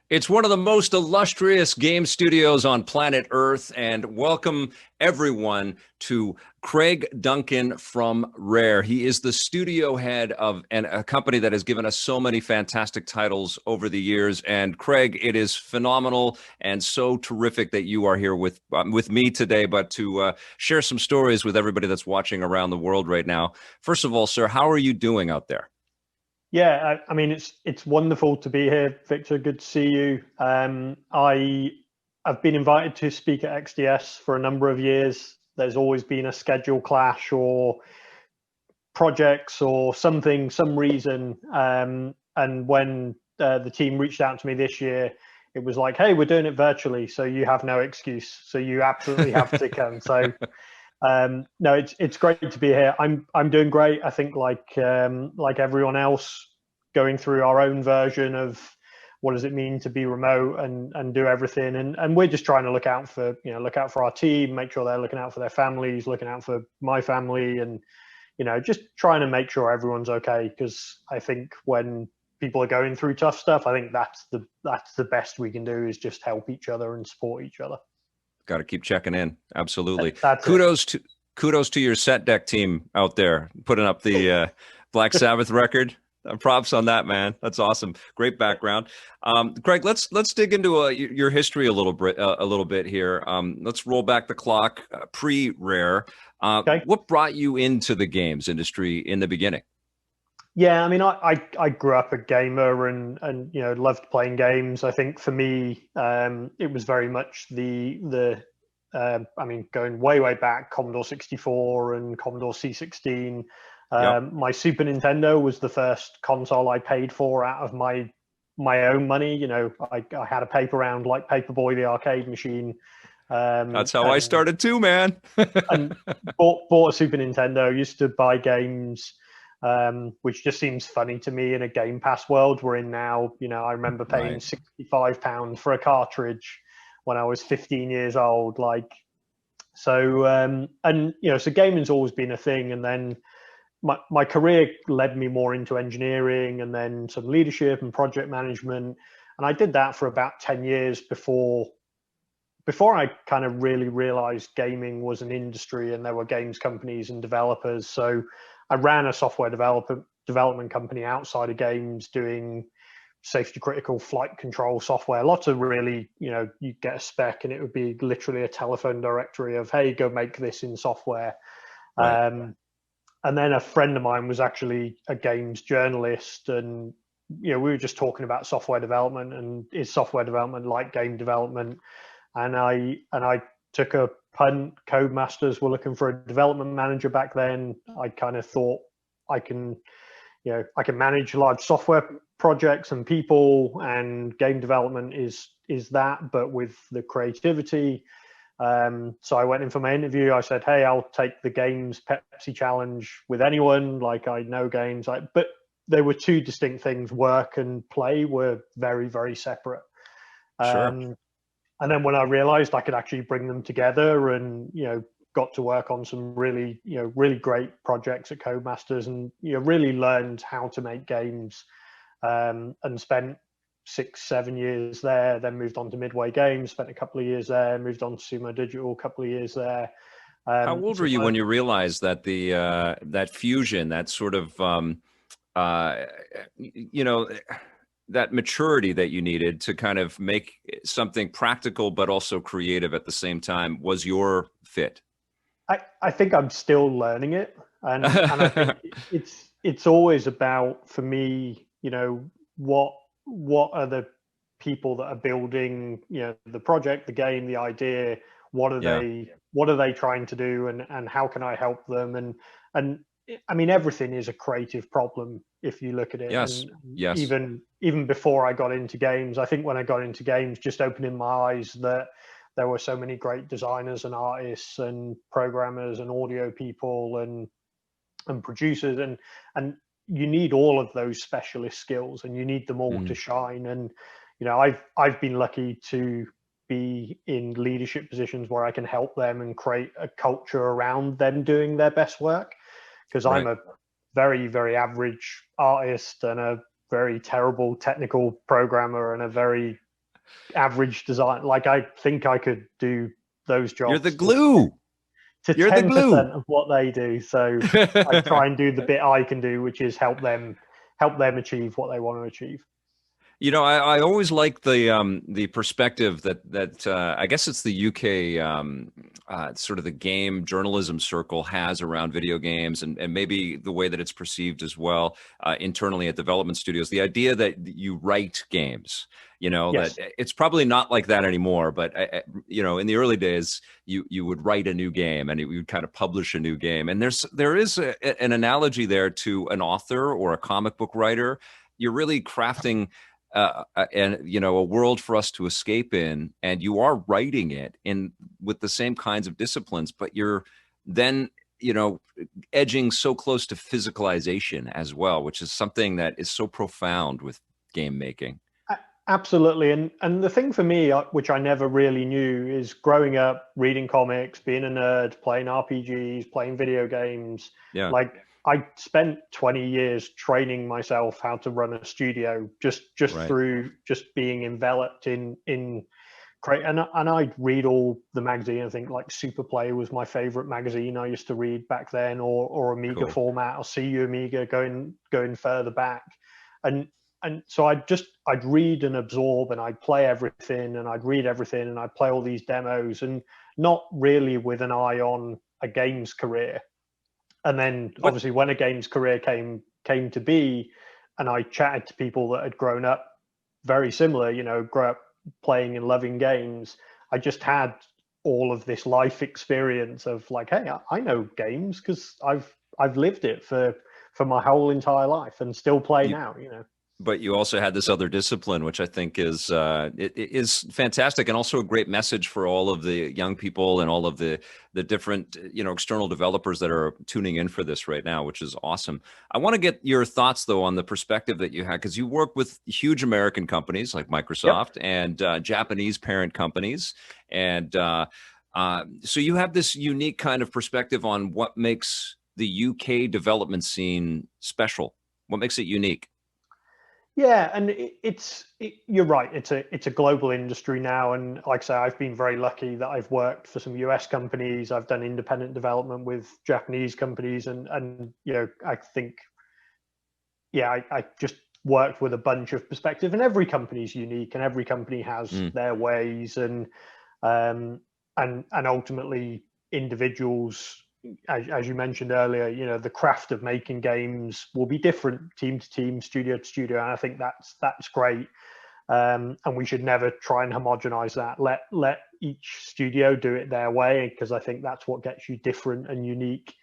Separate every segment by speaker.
Speaker 1: It's one of the most illustrious game studios on planet Earth, and welcome everyone to Craig Duncan from Rare. He is the studio head of a company that has given us so many fantastic titles over the years. And Craig, it is phenomenal and so terrific that you are here with me today, but to share some stories with everybody that's watching around the world right now. First of all, sir, how are you doing out there?
Speaker 2: Yeah, I mean it's wonderful to be here, Victor. Good to see you. I've been invited to speak at XDS for a number of years. There's always been a schedule clash or projects or something, some reason. And when the team reached out to me this year, it was like, "Hey, we're doing it virtually, so you have no excuse. So you absolutely have to come." So no, it's great to be here. I'm doing great. I think like everyone else, going through our own version of what does it mean to be remote and do everything. And we're just trying to look out for our team, make sure they're looking out for their families, looking out for my family, and just trying to make sure everyone's okay. Because I think when people are going through tough stuff, I think that's the best we can do, is just help each other and support each other.
Speaker 1: Got to keep checking in. Absolutely.
Speaker 2: That's it.
Speaker 1: Kudos to your set deck team out there putting up the Black Sabbath record. Props on that, man. That's awesome. Great background. Craig, let's dig into your history a little bit here. Let's roll back the clock, pre-Rare.
Speaker 2: Okay.
Speaker 1: What brought you into the games industry in the beginning?
Speaker 2: Yeah, I mean, I grew up a gamer and loved playing games. I think for me, it was very much I mean, going way back, Commodore 64 and Commodore C16.
Speaker 1: Yep.
Speaker 2: My Super Nintendo was the first console I paid for out of my own money. I had a paper round like Paperboy, the arcade machine.
Speaker 1: That's how I started too, man.
Speaker 2: And bought a Super Nintendo. Used to buy games, which just seems funny to me in a Game Pass world we're in now. I remember paying
Speaker 1: Right.
Speaker 2: £65 for a cartridge when I was 15 years old. So gaming's always been a thing. And then my career led me more into engineering and then some leadership and project management. And I did that for about 10 years before I kind of really realized gaming was an industry and there were games companies and developers. So I ran a software development company outside of games, doing safety critical flight control software. Lots of really, you get a spec and it would be literally a telephone directory of, hey, go make this in software.
Speaker 1: Right.
Speaker 2: And then a friend of mine was actually a games journalist, and we were just talking about software development and is software development like game development. And I took a punt. Codemasters were looking for a development manager back then. I kind of thought I can manage large software projects and people, and game development is that, but with the creativity. So I went in for my interview. I said, "Hey, I'll take the games Pepsi challenge with anyone. Like, I know games." But there were two distinct things. Work and play were very, very separate.
Speaker 1: Sure.
Speaker 2: And then when I realized I could actually bring them together, and got to work on some really great projects at Codemasters, and really learned how to make games, and spent 6-7 years there. Then moved on to Midway Games, spent a couple of years there. Moved on to Sumo Digital, a couple of years there.
Speaker 1: How old were you when you realized that that fusion, that sort of uh, you know, that maturity that you needed to kind of make something practical but also creative at the same time was your fit?
Speaker 2: I think I'm still learning it, and I think it's always about, for me, what are the people that are building, the project, the game, the idea. What are
Speaker 1: Yeah.
Speaker 2: they trying to do, and how can I help them? And I mean, everything is a creative problem if you look at it.
Speaker 1: Yes.
Speaker 2: And
Speaker 1: Yes.
Speaker 2: even before I got into games, I think when I got into games, just opening my eyes that there were so many great designers and artists and programmers and audio people and producers, and you need all of those specialist skills, and you need them all to
Speaker 1: Mhm.
Speaker 2: shine. And I've been lucky to be in leadership positions where I can help them and create a culture around them doing their best work, because I'm
Speaker 1: Right.
Speaker 2: a very, very average artist and a very terrible technical programmer and a very average design. Like, I think I could do those jobs.
Speaker 1: You're the glue.
Speaker 2: To
Speaker 1: You're the
Speaker 2: 10%
Speaker 1: glue.
Speaker 2: of what they do. So I try and do the bit I can do, which is help them achieve what they want to achieve.
Speaker 1: You know, I always like the perspective that I guess it's the UK sort of the game journalism circle has around video games, and maybe the way that it's perceived as well internally at development studios. The idea that you write games, you know,
Speaker 2: Yes.
Speaker 1: that it's probably not like that anymore. But you know, in the early days, you would write a new game and you would kind of publish a new game. And there is an analogy there to an author or a comic book writer. You're really crafting and you know, a world for us to escape in, and you are writing it in with the same kinds of disciplines, but you're then, you know, edging so close to physicalization as well, which is something that is so profound with game making.
Speaker 2: Absolutely. And the thing for me, which I never really knew, is growing up reading comics, being a nerd, playing RPGs, playing video games.
Speaker 1: Yeah.
Speaker 2: Like, I spent 20 years training myself how to run a studio just
Speaker 1: Right.
Speaker 2: through just being enveloped in and I'd read all the magazine. I think like Super Play was my favorite magazine I used to read back then, or Amiga
Speaker 1: Cool.
Speaker 2: format, or CU Amiga going further back. And so I'd read and absorb, and I'd play everything, and I'd read everything, and I'd play all these demos, and not really with an eye on a games career. And then obviously when a games career came to be, and I chatted to people that had grown up very similar, you know, grew up playing and loving games, I just had all of this life experience of like, hey, I know games because I've lived it for my whole entire life and still play now, you know.
Speaker 1: But you also had this other discipline, which I think is it is fantastic, and also a great message for all of the young people and all of the different, you know, external developers that are tuning in for this right now, which is awesome. I want to get your thoughts though on the perspective that you had, because you work with huge American companies like Microsoft and Japanese parent companies, and so you have this unique kind of perspective on what makes the UK development scene special. What makes it unique?
Speaker 2: Yeah, and you're right. It's a global industry now, and like I say, I've been very lucky that I've worked for some US companies. I've done independent development with Japanese companies, and you know, I think, yeah, I just worked with a bunch of perspective, and every company is unique, and every company has their ways, and ultimately individuals, as you mentioned earlier, you know, the craft of making games will be different team to team, studio to studio, and I think that's great. And we should never try and homogenize that. Let each studio do it their way, because I think that's what gets you different and unique.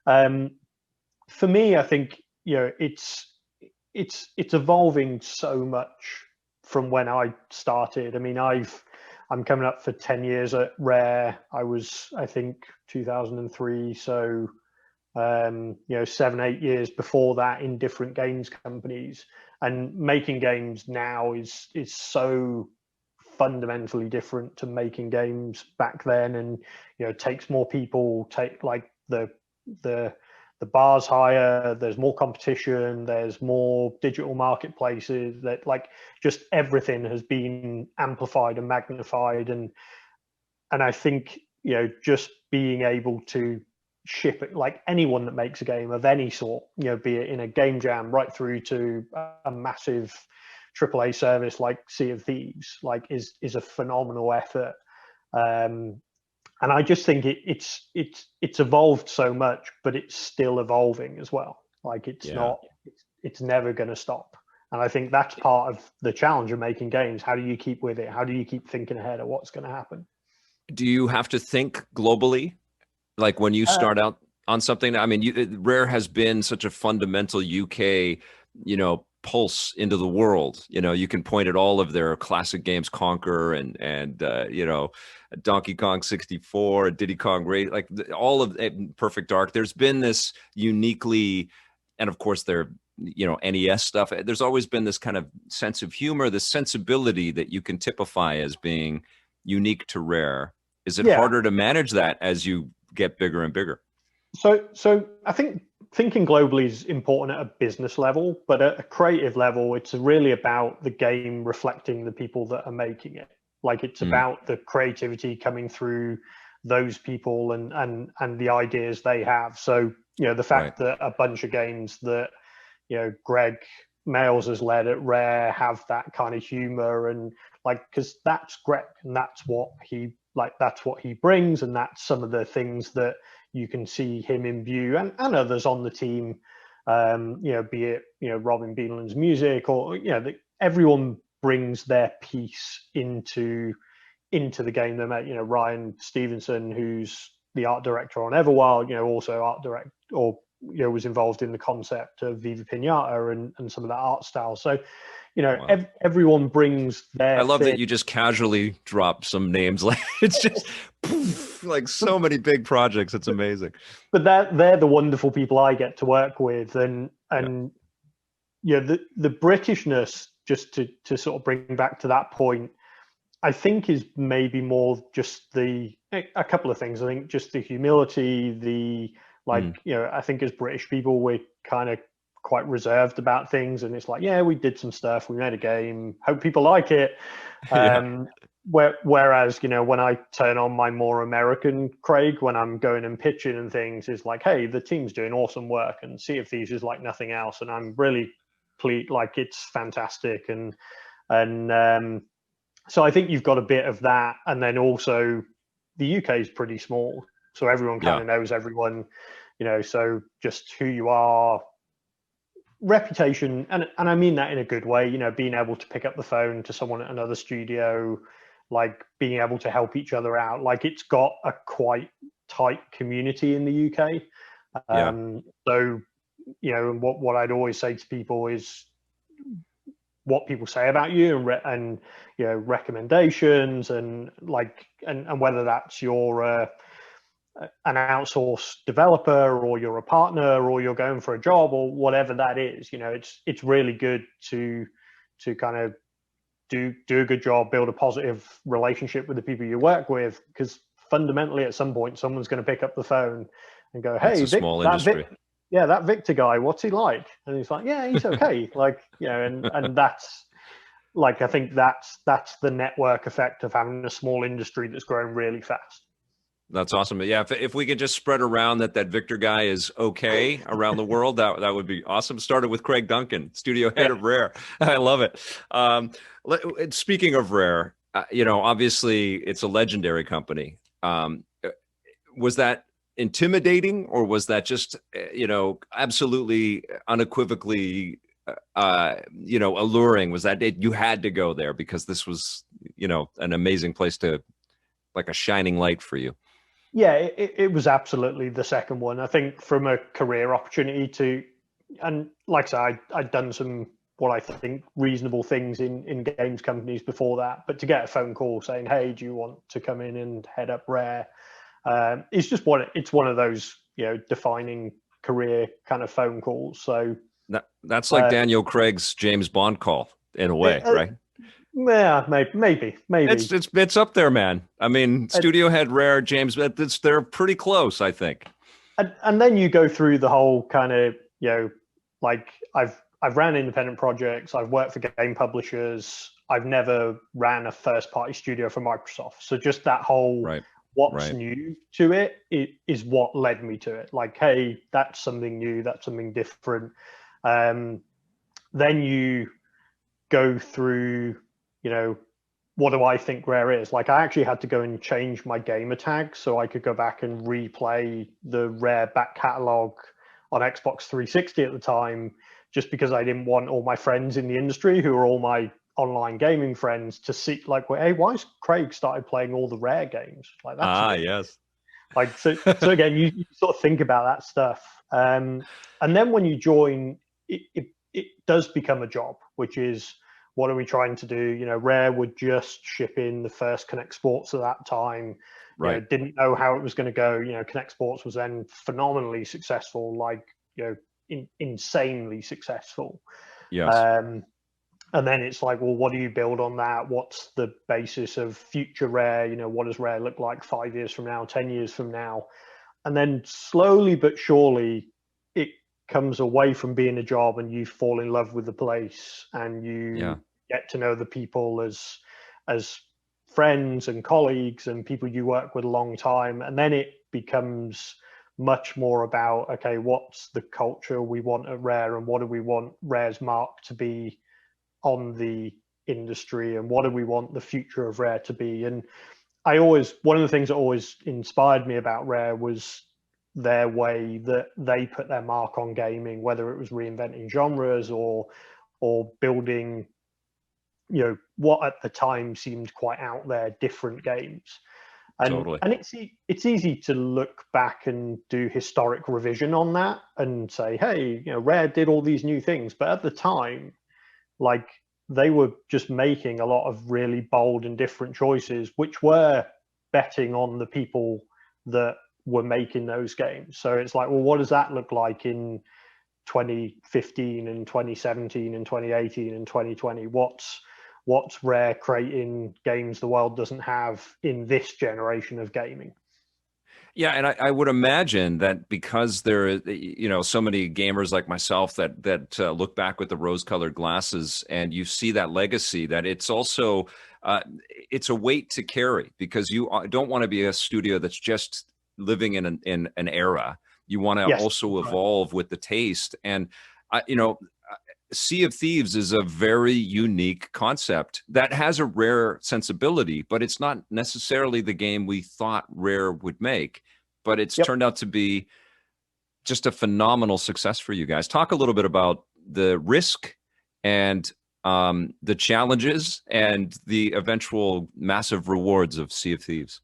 Speaker 2: For me, I think, you know, it's evolving so much from when I started. I mean, I'm coming up for 10 years at Rare. I was, I think, 2003. So, you know, 7, 8 years before that in different games companies. And making games now is so fundamentally different to making games back then. And, you know, it takes more people, the bar's higher, there's more competition, there's more digital marketplaces, that like just everything has been amplified and magnified. And I think, you know, just being able to ship it, like anyone that makes a game of any sort, you know, be it in a game jam right through to a massive AAA service like Sea of Thieves, like is a phenomenal effort. And I just think it's evolved so much, but it's still evolving as well. Like it's never going to stop. And I think that's part of the challenge of making games. How do you keep with it? How do you keep thinking ahead of what's going to happen?
Speaker 1: Do you have to think globally? Like when you start out on something, I mean, Rare has been such a fundamental UK, you know, pulse into the world. You know, you can point at all of their classic games, Conquer and you know, Donkey Kong 64, Diddy Kong Race, like all of Perfect Dark. There's been this uniquely, and of course their, you know, NES stuff. There's always been this kind of sense of humor, this sensibility that you can typify as being unique to Rare. Is it harder to manage that as you get bigger and bigger?
Speaker 2: So I think thinking globally is important at a business level, but at a creative level, it's really about the game reflecting the people that are making it. Like it's about the creativity coming through those people and the ideas they have. So, the fact that a bunch of games that, Greg Mails has led at Rare have that kind of humor and because that's Greg and that's what he brings, and that's some of the things that you can see him imbue and others on the team, be it, Robin Beanland's music or, everyone brings their piece into the game they make. Ryan Stevenson, who's the art director on Everwild, also art direct or, was involved in the concept of Viva Pinata and some of that art style. So, wow. Everyone brings their
Speaker 1: I love
Speaker 2: thing.
Speaker 1: that you just casually drop some names. Like it's just poof, like so many big projects. It's amazing.
Speaker 2: But they're the wonderful people I get to work with, and the Britishness, just to sort of bring back to that point, I think is maybe more just a couple of things. I think just the humility, I think as British people, we're kind of quite reserved about things, and it's like, yeah, we did some stuff, we made a game, hope people like it. Whereas, when I turn on my more American Craig, when I'm going and pitching and things, is like, hey, the team's doing awesome work, and Sea of Thieves is like nothing else, and I'm really pleased, like it's fantastic, and so I think you've got a bit of that, and then also the UK is pretty small, so everyone kind of knows everyone, so just who you are, reputation, and I mean that in a good way, being able to pick up the phone to someone at another studio, like being able to help each other out, like it's got a quite tight community in the UK. So, what I'd always say to people is what people say about you and recommendations and and whether that's your an outsourced developer or you're a partner or you're going for a job or whatever that is, it's really good to kind of do a good job, build a positive relationship with the people you work with, because fundamentally at some point someone's going to pick up the phone and go, hey,
Speaker 1: it's a small industry.
Speaker 2: That Victor guy, what's he like? And he's like, yeah, he's okay. And that's I think that's the network effect of having a small industry that's growing really fast.
Speaker 1: That's awesome. But yeah, if we could just spread around that Victor guy is okay around the world, that would be awesome. Started with Craig Duncan, studio head of Rare. I love it. Speaking of Rare, obviously it's a legendary company. Was that intimidating, or was that just absolutely unequivocally alluring? Was that you had to go there because this was an amazing place to, like a shining light for you?
Speaker 2: Yeah, it was absolutely the second one. I think from a career opportunity and like I said, I'd done some what I think reasonable things in games companies before that, but to get a phone call saying, hey, do you want to come in and head up Rare? It's just it's one of those defining career kind of phone calls. So
Speaker 1: that's like Daniel Craig's James Bond call in a way, right?
Speaker 2: Yeah, maybe.
Speaker 1: It's up there, man. I mean, studio head Rare, James, they're pretty close, I think.
Speaker 2: And then you go through the whole kind of I've ran independent projects, I've worked for game publishers, I've never ran a first party studio for Microsoft. So just that whole what's new to it is what led me to it. Like, hey, that's something new, that's something different. Then you go through, what do I think Rare is? Like, I actually had to go and change my gamer tag so I could go back and replay the Rare back catalog on Xbox 360 at the time, just because I didn't want all my friends in the industry, who are all my online gaming friends, to see hey, why has Craig started playing all the Rare games? Like, that's
Speaker 1: yes.
Speaker 2: Like, so again, you sort of think about that stuff. And then when you join, it does become a job, which is, what are we trying to do? Rare would just ship in the first Connect Sports at that time. Didn't know how it was going to go. Connect Sports was then phenomenally successful, insanely successful.
Speaker 1: Yes.
Speaker 2: And then it's like, well, what do you build on that? What's the basis of future Rare? What does Rare look like 5 years from now, 10 years from now? And then slowly but surely, comes away from being a job and you fall in love with the place and you get to know the people as friends and colleagues and people you work with a long time. And then it becomes much more about, okay, what's the culture we want at Rare, and what do we want Rare's mark to be on the industry, and what do we want the future of Rare to be? And one of the things that always inspired me about Rare was their way that they put their mark on gaming, whether it was reinventing genres or building, what at the time seemed quite out there, different games.
Speaker 1: Totally.
Speaker 2: And it's easy to look back and do historic revision on that and say, hey, Rare did all these new things, but at the time, like, they were just making a lot of really bold and different choices, which were betting on the people that were making those games. So it's like, well, what does that look like in 2015 and 2017 and 2018 and 2020? What's Rare creating games the world doesn't have in this generation of gaming?
Speaker 1: Yeah, and I would imagine that because there are, so many gamers like myself that look back with the rose-colored glasses, and you see that legacy, that it's also it's a weight to carry, because you don't want to be a studio that's just living in an era. You want to also evolve with the taste, and Sea of Thieves is a very unique concept that has a Rare sensibility, but it's not necessarily the game we thought Rare would make. But it's turned out to be just a phenomenal success for you guys. Talk a little bit about the risk and the challenges and the eventual massive rewards of Sea of Thieves.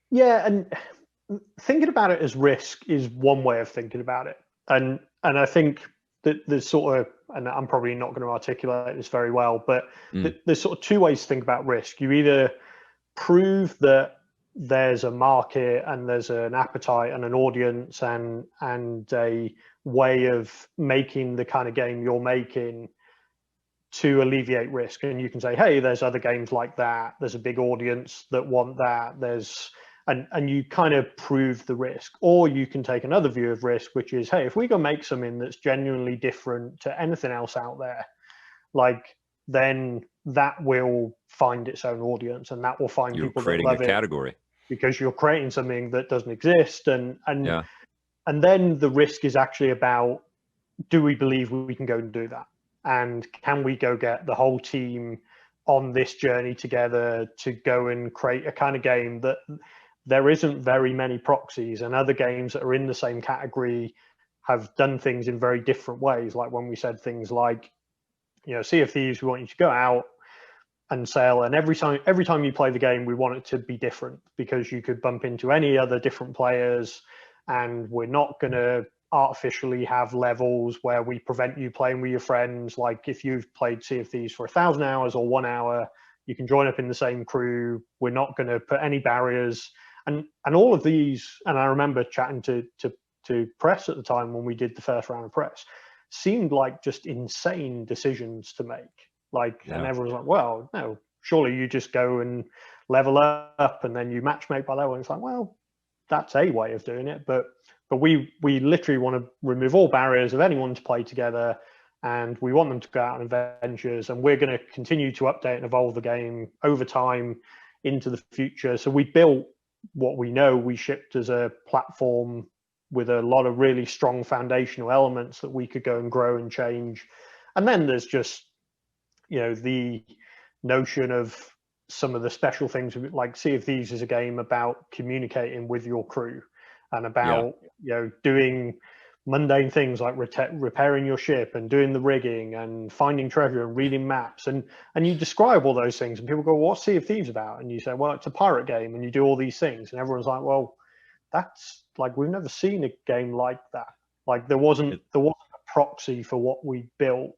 Speaker 2: Yeah, and thinking about it as risk is one way of thinking about it. And I think that there's sort of, and I'm probably not going to articulate this very well, but there's sort of two ways to think about risk. You either prove that there's a market and there's an appetite and an audience and a way of making the kind of game you're making to alleviate risk. And you can say, hey, there's other games like that. There's a big audience that want that. And you kind of prove the risk. Or you can take another view of risk, which is, hey, if we go make something that's genuinely different to anything else out there, like, then that will find its own audience, and that will find people that love it.
Speaker 1: Category.
Speaker 2: Because you're creating something that doesn't exist. And then the risk is actually about, do we believe we can go and do that? And can we go get the whole team on this journey together to go and create a kind of game that there isn't very many proxies, and other games that are in the same category have done things in very different ways. Like when we said things like, Sea of Thieves, we want you to go out and sail, and every time you play the game, we want it to be different, because you could bump into any other different players, and we're not going to artificially have levels where we prevent you playing with your friends. Like, if you've played Sea of Thieves for 1,000 hours or 1 hour, you can join up in the same crew. We're not going to put any barriers. And all of these, and I remember chatting to press at the time when we did the first round of press, seemed like just insane decisions to make. And everyone's like, well, no, surely you just go and level up and then you matchmake by level. And it's like, well, that's a way of doing it. But we literally want to remove all barriers of anyone to play together, and we want them to go out on adventures, and we're going to continue to update and evolve the game over time into the future. So we built what we know we shipped as a platform with a lot of really strong foundational elements that we could go and grow and change. And then there's just, the notion of some of the special things, like Sea of Thieves is a game about communicating with your crew and about, doing mundane things like repairing your ship and doing the rigging and finding treasure and reading maps. And you describe all those things and people go, what's Sea of Thieves about? And you say, well, it's a pirate game, and you do all these things. And everyone's like, well, that's like, we've never seen a game like that. Like, there wasn't a proxy for what we built.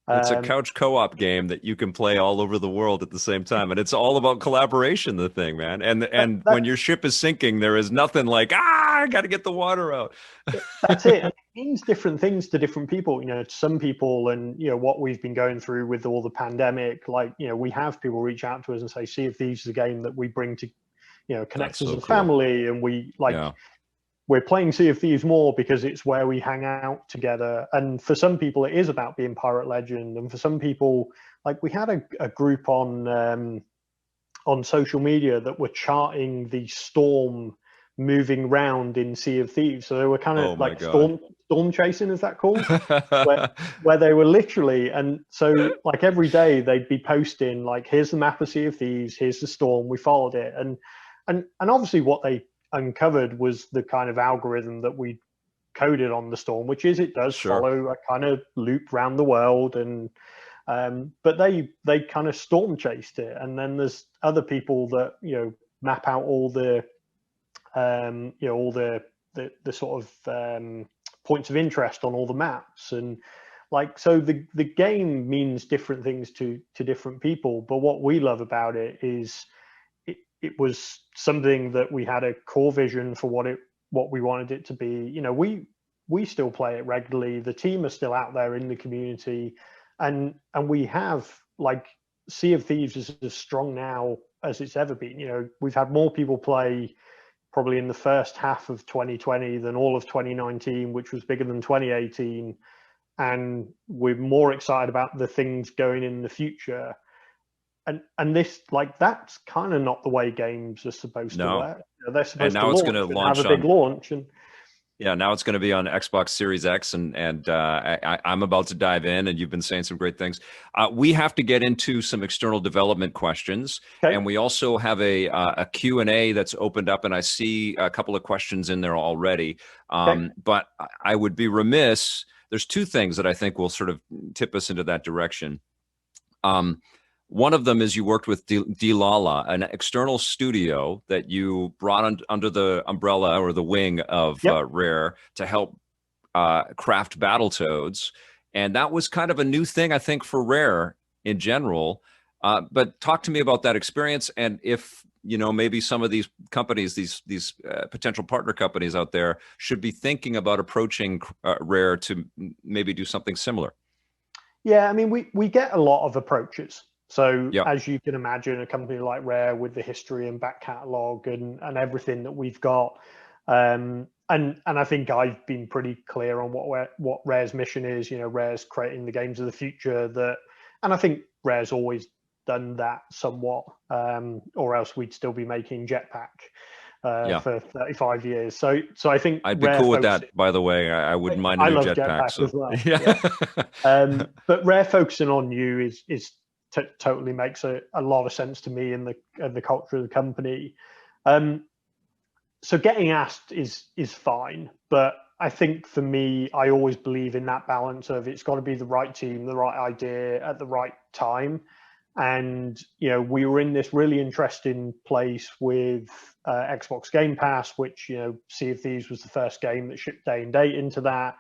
Speaker 1: It's a couch co-op game that you can play all over the world at the same time, and it's all about collaboration. The thing, man, and when your ship is sinking, there is nothing like I got to get the water out.
Speaker 2: That's it. And it means different things to different people. To some people, and what we've been going through with all the pandemic, we have people reach out to us and say, "Sea of Thieves is a game that we bring to, connects us as a family," and we like. Yeah. we're playing Sea of Thieves more because it's where we hang out together. And for some people, it is about being Pirate Legend. And for some people, like we had a group on social media that were charting the storm moving round in Sea of Thieves. So they were kind of like storm chasing, is that called? where they were literally, and so like every day they'd be posting like, here's the map of Sea of Thieves, here's the storm, we followed it. And obviously what they uncovered was the kind of algorithm that we coded on the storm, which is it does follow a kind of loop around the world. And but they kind of storm chased it. And then there's other people that, you know, map out all the you know, all the sort of points of interest on all the maps. And like, so the game means different things to different people. But what we love about it is it was something that we had a core vision for what we wanted it to be. You know, we still play it regularly. The team are still out there in the community, and we have, like, Sea of Thieves is as strong now as it's ever been. You know, we've had more people play probably in the first half of 2020 than all of 2019, which was bigger than 2018. And we're more excited about the things going in the future. And this, like, that's kind of not the way games are supposed to work. You know, they're supposed to launch, have a big launch, and
Speaker 1: now it's going to be on Xbox Series X, and I'm about to dive in, and you've been saying some great things. We have to get into some external development questions, and we also have a Q&A that's opened up, and I see a couple of questions in there already. But I would be remiss. There's two things that I think will sort of tip us into that direction. One of them is you worked with Dilala, an external studio that you brought under the umbrella or the wing of Rare to help craft Battletoads. And that was kind of a new thing, I think, for Rare in general. But talk to me about that experience, and if, you know, maybe some of these companies, these potential partner companies out there, should be thinking about approaching Rare to maybe do something similar.
Speaker 2: Yeah, I mean, we get a lot of approaches. So as you can imagine, a company like Rare, with the history and back catalog and everything that we've got, and I think I've been pretty clear on what Rare's mission is. You know, Rare's creating the games of the future and I think Rare's always done that somewhat, or else we'd still be making Jetpack for 35 years. So I think
Speaker 1: I'd be cool with that, by the way. I wouldn't mind a new Jetpack
Speaker 2: as well. Yeah. But Rare focusing on you is totally makes a lot of sense to me in the culture of the company. So getting asked is fine, but I think for me, I always believe in that balance of it's got to be the right team, the right idea at the right time. And, you know, we were in this really interesting place with Xbox Game Pass, which, you know, Sea of Thieves was the first game that shipped day and date into that.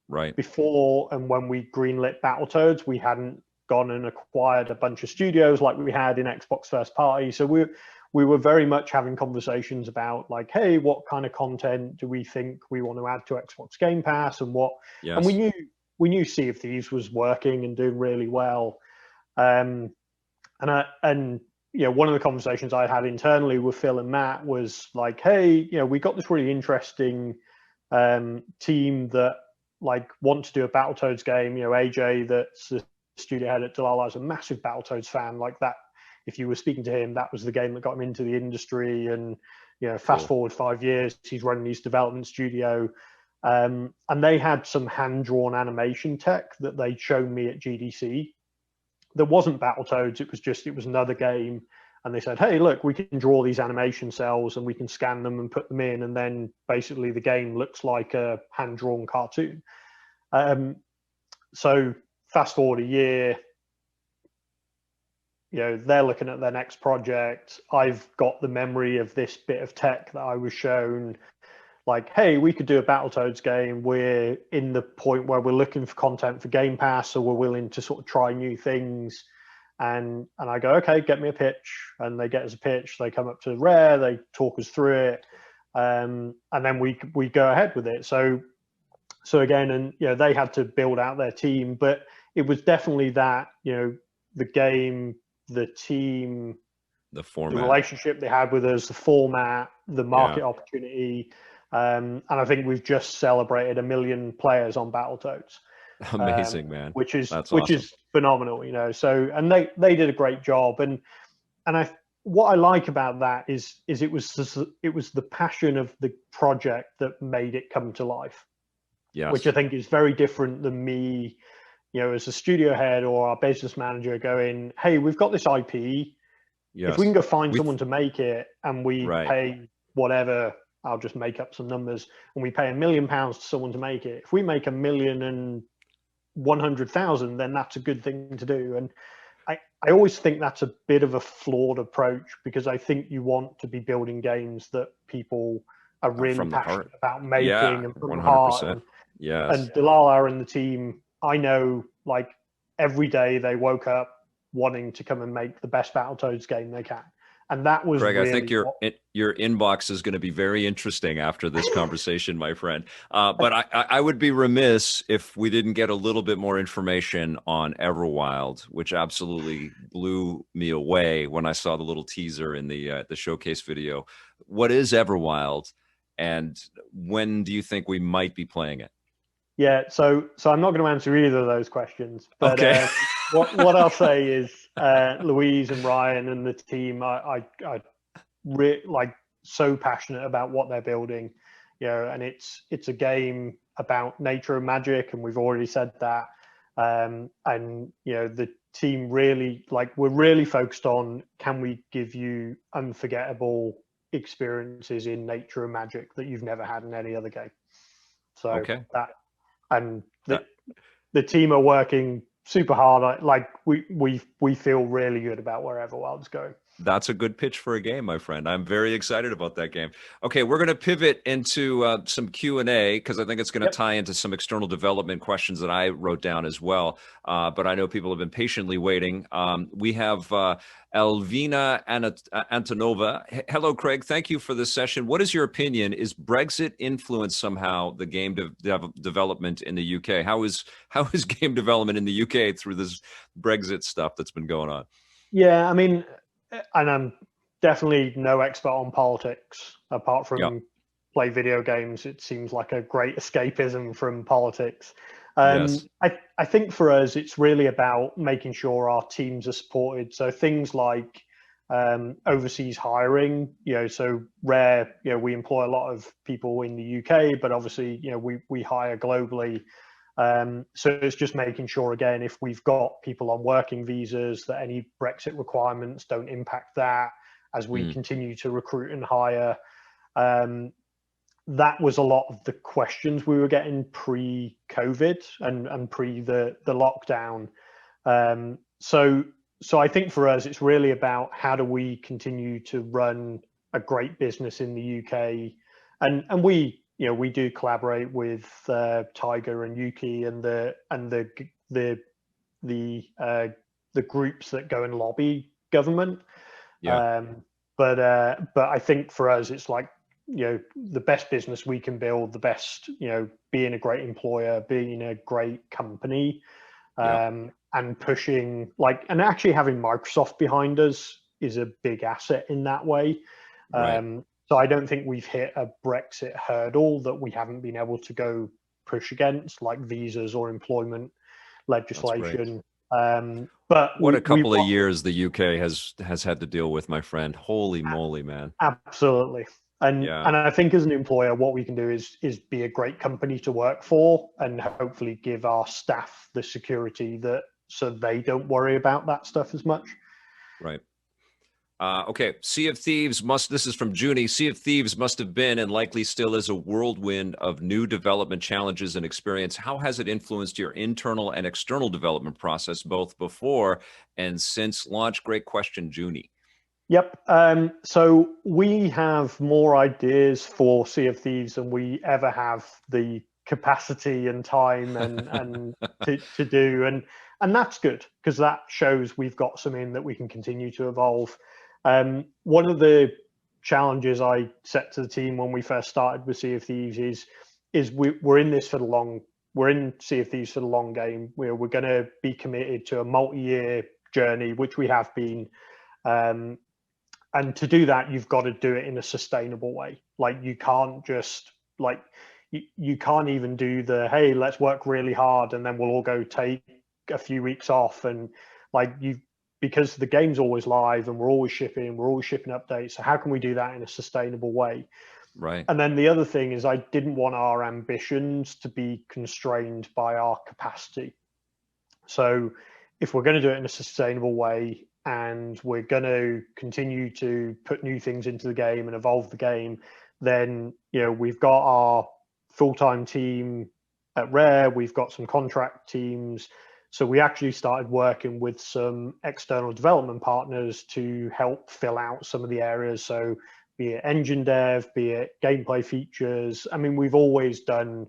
Speaker 1: Right.
Speaker 2: Before, and when we greenlit Battletoads, we hadn't gone and acquired a bunch of studios like we had in Xbox first party. So we were very much having conversations about, like, hey, what kind of content do we think we want to add to Xbox Game Pass, and what? And we knew Sea of Thieves was working and doing really well. And you know, one of the conversations I had internally with Phil and Matt was like, hey, you know, we got this really interesting team that, like, want to do a Battletoads game. You know, AJ, that's the studio head at Dalala, is a massive Battletoads fan. Like that, if you were speaking to him, that was the game that got him into the industry. And, you know, fast forward 5 years, he's running his development studio. And they had some hand-drawn animation tech that they'd shown me at GDC. There wasn't Battletoads, it was another game. And they said, hey, look, we can draw these animation cells and we can scan them and put them in. And then basically the game looks like a hand-drawn cartoon. So fast forward a year, you know, they're looking at their next project. I've got the memory of this bit of tech that I was shown, like, hey, we could do a Battletoads game. We're in the point where we're looking for content for Game Pass, so we're willing to sort of try new things. And I go, okay, get me a pitch. And they get us a pitch. They come up to Rare, they talk us through it, and then we go ahead with it. So again, and, you know, they had to build out their team, but it was definitely that, you know, the game, the team,
Speaker 1: the format,
Speaker 2: the relationship they had with us, the format, the market opportunity. And I think we've just celebrated 1 million players on Battletoads,
Speaker 1: Amazing, man.
Speaker 2: which
Speaker 1: That's awesome.
Speaker 2: is phenomenal, you know. So, and they did a great job, and what I like about that is it was the passion of the project that made it come to life, which I
Speaker 1: Yes.
Speaker 2: think is very different than me, you know, as a studio head or our business manager going, hey, we've got this IP. If we can
Speaker 1: Yes.
Speaker 2: go find
Speaker 1: We
Speaker 2: someone to make it and we
Speaker 1: right.
Speaker 2: pay whatever, I'll just make up some numbers, and we pay £1 million to someone to make it. If we make 1,100,000, then that's a good thing to do. And I always think that's a bit of a flawed approach, because I think you want to be building games that people are really
Speaker 1: From the
Speaker 2: passionate
Speaker 1: heart.
Speaker 2: about
Speaker 1: Yeah,
Speaker 2: making and from the heart.
Speaker 1: 100%.
Speaker 2: And
Speaker 1: Yes.
Speaker 2: Delilah and the team, I know, like, every day they woke up wanting to come and make the best Battletoads game they can. And that was
Speaker 1: Craig, I think
Speaker 2: really what.
Speaker 1: your inbox is going to be very interesting after this conversation, my friend. But I would be remiss if we didn't get a little bit more information on Everwild, which absolutely blew me away when I saw the little teaser in the showcase video. What is Everwild, and when do you think we might be playing it?
Speaker 2: Yeah, so I'm not going to answer either of those questions, but
Speaker 1: Okay.
Speaker 2: what I'll say is, Louise and Ryan and the team, like, so passionate about what they're building, you know, and it's a game about nature and magic, and we've already said that. And you know, the team really, like, we're really focused on, can we give you unforgettable experiences in nature and magic that you've never had in any other game. So
Speaker 1: Okay.
Speaker 2: that, and
Speaker 1: That
Speaker 2: the team are working super hard. Like, we feel really good about where Everwild's going.
Speaker 1: That's a good pitch for a game, my friend. I'm very excited about that game. Okay, we're going to pivot into some Q&A, because I think it's going to
Speaker 2: Yep.
Speaker 1: tie into some external development questions that I wrote down as well. But I know people have been patiently waiting. We have Elvina Antonova. Hello, Craig. Thank you for this session. What is your opinion? Is Brexit influenced somehow the game development in the UK? How is game development in the UK through this Brexit stuff that's been going on?
Speaker 2: Yeah, I mean, and I'm definitely no expert on politics apart
Speaker 1: Yeah.
Speaker 2: from play video games. It seems like a great escapism from politics.
Speaker 1: Yes.
Speaker 2: I think for us, it's really about making sure our teams are supported. So things like overseas hiring, you know, so Rare, you know, we employ a lot of people in the UK, but obviously, you know, we hire globally. So it's just making sure, again, if we've got people on working visas, that any Brexit requirements don't impact that as we continue to recruit and hire. That was a lot of the questions we were getting pre-COVID and pre the lockdown. So I think for us, it's really about, how do we continue to run a great business in the UK, and we, you know, we do collaborate with Tiger and Yuki and the groups that go and lobby government.
Speaker 1: Yeah.
Speaker 2: But I think for us, it's like, you know, the best business we can build, the best, you know, being a great employer, being a great company,
Speaker 1: Yeah.
Speaker 2: and pushing, like, and actually having Microsoft behind us is a big asset in that way.
Speaker 1: Right.
Speaker 2: So I don't think we've hit a Brexit hurdle that we haven't been able to go push against, like visas or employment
Speaker 1: That's great.
Speaker 2: legislation. But
Speaker 1: What a
Speaker 2: we
Speaker 1: couple of years the UK has had to deal with, my friend. Holy moly, man.
Speaker 2: absolutely. And
Speaker 1: Yeah.
Speaker 2: I think as an employer, what we can do is be a great company to work for, and hopefully give our staff the security that, so they don't worry about that stuff as much.
Speaker 1: Right. Okay. Sea of Thieves this is from Junie. Sea of Thieves must have been, and likely still is, a whirlwind of new development challenges and experience. How has it influenced your internal and external development process, both before and since launch? Great question, Junie.
Speaker 2: Yep. So we have more ideas for Sea of Thieves than we ever have the capacity and time and to do, and that's good, because that shows we've got something that we can continue to evolve. One of the challenges I set to the team when we first started with Sea of Thieves is we're in this for the long. We're in Sea of Thieves for the long game. We're going to be committed to a multi-year journey, which we have been. And to do that, you've got to do it in a sustainable way. Like, you can't just like you can't even do the, hey, let's work really hard and then we'll all go take a few weeks off, and like because the game's always live and we're always shipping updates. So how can we do that in a sustainable way?
Speaker 1: Right.
Speaker 2: And then the other thing is, I didn't want our ambitions to be constrained by our capacity. So if we're going to do it in a sustainable way and we're going to continue to put new things into the game and evolve the game, then we've got our full-time team at Rare, we've got some contract teams. So we actually started working with some external development partners to help fill out some of the areas. So be it engine dev, be it gameplay features. I mean, we've always done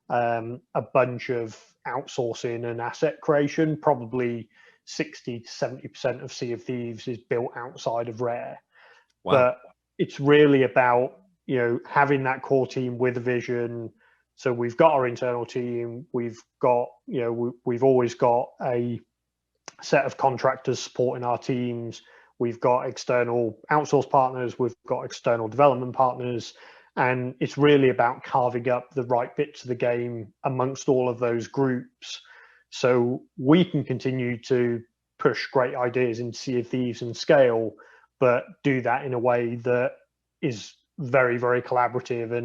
Speaker 2: a bunch of outsourcing and asset creation. Probably 60 to 70% of Sea of Thieves is built outside of Rare.
Speaker 1: Wow.
Speaker 2: But it's really about having that core team with a vision. So we've got our internal team. We've got we've always got a set of contractors supporting our teams. We've got external outsource partners. We've got external development partners. And it's really about carving up the right bits of the game amongst all of those groups, so we can continue to push great ideas into Sea of Thieves and scale, but do that in a way that is very, very collaborative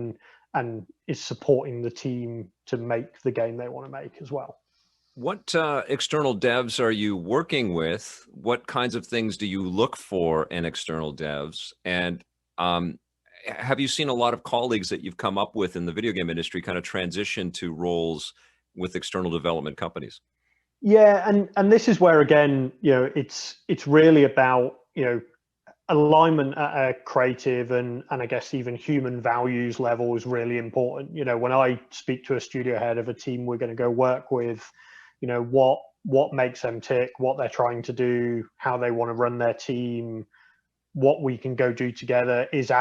Speaker 2: and is supporting the team to make the game they want to make as well.
Speaker 1: What external devs are you working with? What kinds of things do you look for in external devs? And have you seen a lot of colleagues that you've come up with in the video game industry kind of transition to roles with external development companies?
Speaker 2: Yeah, and this is where, again, it's really about alignment at a creative and I guess even human values level is really important. When I speak to a studio head of a team we're going to go work with, what makes them tick, what they're trying to do, how they want to run their team, what we can go do together is